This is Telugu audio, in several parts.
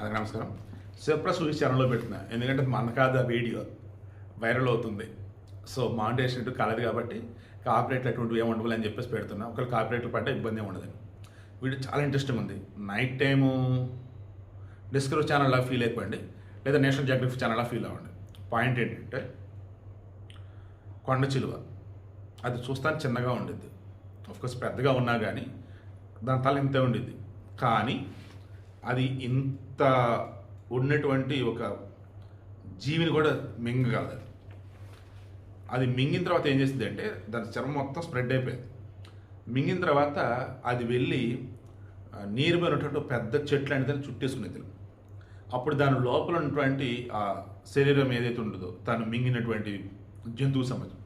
అందరికీ నమస్కారం. సర్ప్రైజ్ మూవీస్ ఛానల్లో పెట్టిన, ఎందుకంటే మన కాదు ఆ వీడియో వైరల్ అవుతుంది. సో మానిటైజేషన్ కాలేదు కాబట్టి కాపీరైట్లు అటువంటివి ఏమి ఉండవు అని చెప్పేసి పెడుతున్నా. ఒకవేళ కాపీరైట్లు పడ్డా ఇబ్బంది ఏమి ఉండదు. వీడియో చాలా ఇంట్రెస్టింగ్ ఉంది. నైట్ టైము డిస్కవరీ ఛానల్లా ఫీల్ అయిపోయింది, లేదా నేషనల్ జియోగ్రఫీ ఛానల్లా ఫీల్ అవ్వండి. పాయింట్ ఏంటంటే, కొండ చిలువ అది చూస్తానికి చిన్నగా ఉండిద్ది, ఆఫ్కోర్స్ పెద్దగా ఉన్నా కానీ దాని తల ఇంతే ఉండిద్ది. కానీ అది ఇంత ఉన్నటువంటి ఒక జీవిని కూడా మింగగలదు. అది మింగిన తర్వాత ఏం చేసింది అంటే, దాని చర్మం మొత్తం స్ప్రెడ్ అయిపోయింది. మింగిన తర్వాత అది వెళ్ళి నీరు పోయినటువంటి పెద్ద చెట్లు అనేది చుట్టేసుకునేది. అప్పుడు దాని లోపల ఉన్నటువంటి ఆ శరీరం ఏదైతే ఉండదో, తను మింగినటువంటి జంతువు సంబంధం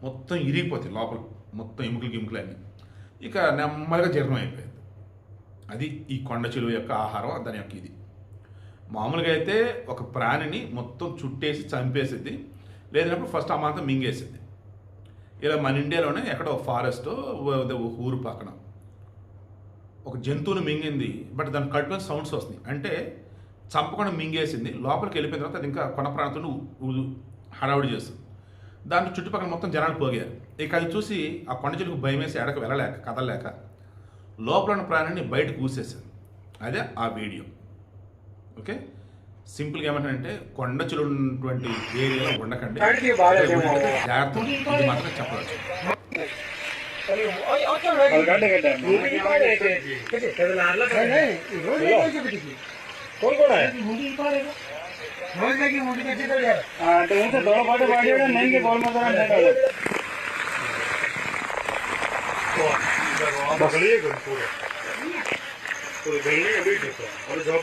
మొత్తం ఇరిగిపోతాయి లోపల, మొత్తం ఎముకలు అన్నీ. ఇక నెమ్మదిగా జీర్ణం అయిపోయింది. అది ఈ కొండ చిలువ యొక్క ఆహారం, దాని యొక్క ఇది. మామూలుగా అయితే ఒక ప్రాణిని మొత్తం చుట్టేసి చంపేసిద్ది, లేదన్నప్పుడు ఫస్ట్ ఆ మాత్రం మింగేసింది. ఇలా మన ఇండియాలోనే ఎక్కడో ఫారెస్ట్ ఊరు పక్కన ఒక జంతువుని మింగింది, బట్ దాని కట్టుకొని సౌండ్స్ వస్తున్నాయి. అంటే చంపకుండా మింగేసింది, లోపలికి వెళ్ళిపోయిన తర్వాత అది ఇంకా కొన ప్రాంతంలో హడావుడి చేస్తుంది. దాంట్లో చుట్టుపక్కల మొత్తం జనాలు పోగారు. ఇక అది చూసి ఆ కొండ చిలువకు భయం వేసి ఎడకు వెళ్ళలేక కదలలేక లోపల ఉన్న ప్రాణిని బయటకు ఊసేసింది. అదే ఆ వీడియో. ఓకే, సింపుల్గా ఏమంటారంటే, కొండ చిలువ ఉన్నటువంటి ఏరియాలో ఉండకండి, జాగ్రత్త. ఇది మాత్రం చెప్పవచ్చు. जॉब